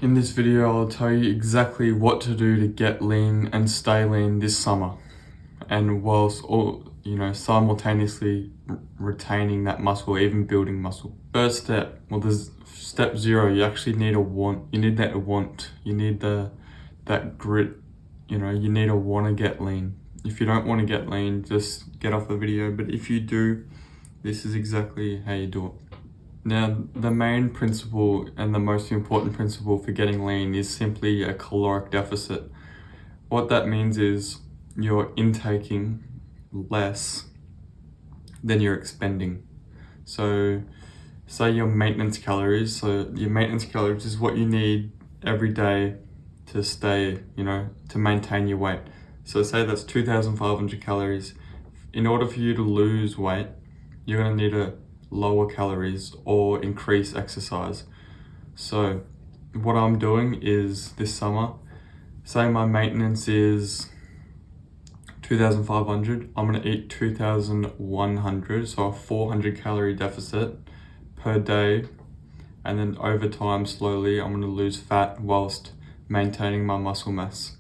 In this video, I'll tell you exactly what to do to get lean and stay lean this summer, and whilst simultaneously retaining that muscle, even building muscle. First step, there's step 0. You actually need a want. You need that want. You need that grit. You need to want to get lean. If you don't want to get lean, just get off the video. But if you do, this is exactly how you do it. Now, the main principle and the most important principle for getting lean is simply a caloric deficit. What that means is you're intaking less than you're expending. So say your maintenance calories, is what you need every day to stay, to maintain your weight. So say that's 2,500 calories. In order for you to lose weight, you're gonna need to lower calories or increase exercise. So what I'm doing is this summer, say my maintenance is 2,500, I'm gonna eat 2,100, so a 400 calorie deficit per day. And then over time, slowly, I'm gonna lose fat whilst maintaining my muscle mass.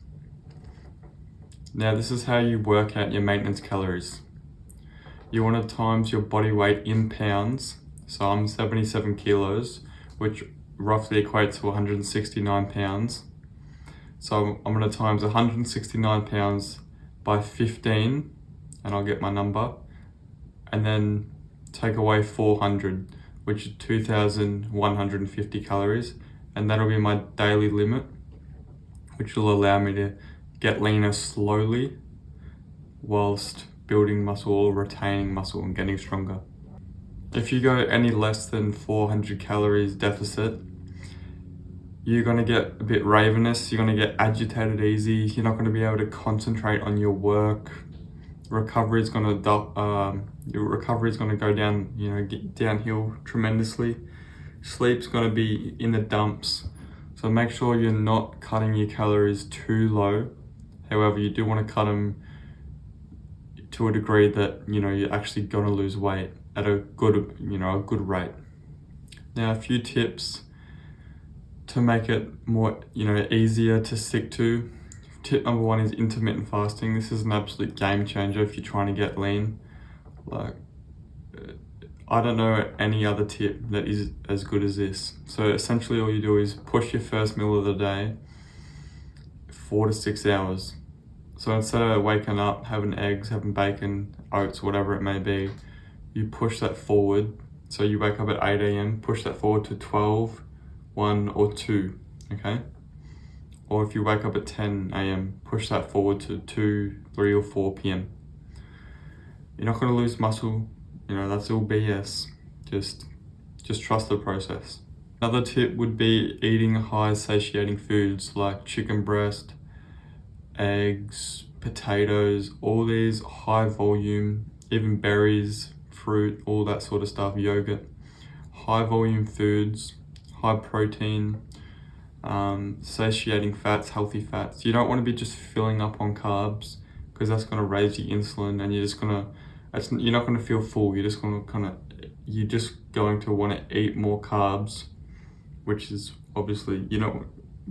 Now, this is how you work out your maintenance calories. You want to times your body weight in pounds. So I'm 77 kilos, which roughly equates to 169 pounds. So I'm going to times 169 pounds by 15, and I'll get my number. And then take away 400, which is 2,150 calories. And that'll be my daily limit, which will allow me to get leaner slowly whilst building muscle or retaining muscle and getting stronger. If you go any less than 400 calories deficit, you're gonna get a bit ravenous, you're gonna get agitated easy, you're not gonna be able to concentrate on your work. Your recovery is gonna go down, get downhill tremendously. Sleep's gonna be in the dumps. So make sure you're not cutting your calories too low. However, you do want to cut them to a degree that you're actually going to lose weight at a good rate. Now, a few tips to make it more easier to stick to. Tip number 1 is intermittent fasting. This is an absolute game changer if you're trying to get lean. I don't know any other tip that is as good as this. So essentially all you do is push your first meal of the day 4 to 6 hours. So instead of waking up, having eggs, having bacon, oats, whatever it may be, you push that forward. So you wake up at 8 a.m, push that forward to 12, 1 or 2, okay? Or if you wake up at 10 a.m, push that forward to 2, 3 or 4 p.m. You're not gonna lose muscle, that's all BS. Just trust the process. Another tip would be eating high satiating foods like chicken breast, eggs, potatoes, all these high volume, even berries, fruit, all that sort of stuff, yogurt. High volume foods, high protein, satiating fats, healthy fats. You don't want to be just filling up on carbs because that's going to raise your insulin and you're not going to feel full. You're just going to want to eat more carbs, which is obviously, you don't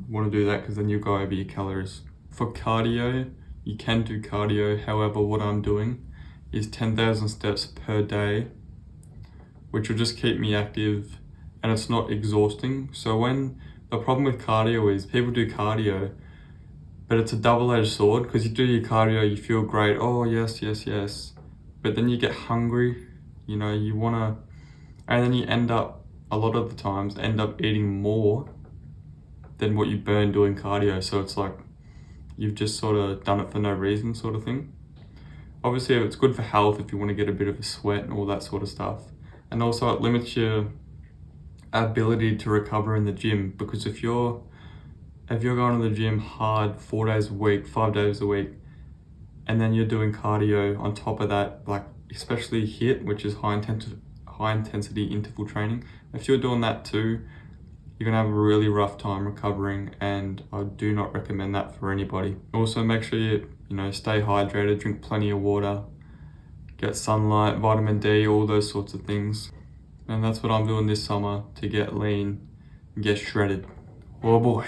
want to do that because then you'll go over your calories. For cardio, you can do cardio. However, what I'm doing is 10,000 steps per day, which will just keep me active and it's not exhausting. So the problem with cardio is people do cardio, but it's a double-edged sword because you do your cardio, you feel great. Oh, yes. But then you get hungry, and then you a lot of the times end up eating more than what you burn doing cardio. So it's like, you've just sort of done it for no reason sort of thing. Obviously, it's good for health if you want to get a bit of a sweat and all that sort of stuff. And also it limits your ability to recover in the gym, because if you're going to the gym hard 4 days a week, 5 days a week, and then you're doing cardio on top of that, like especially HIIT, which is high intensity interval training. If you're doing that too, you're gonna have a really rough time recovering, and I do not recommend that for anybody. Also, make sure you stay hydrated, drink plenty of water, get sunlight, vitamin D, all those sorts of things. And that's what I'm doing this summer to get lean and get shredded. Oh boy.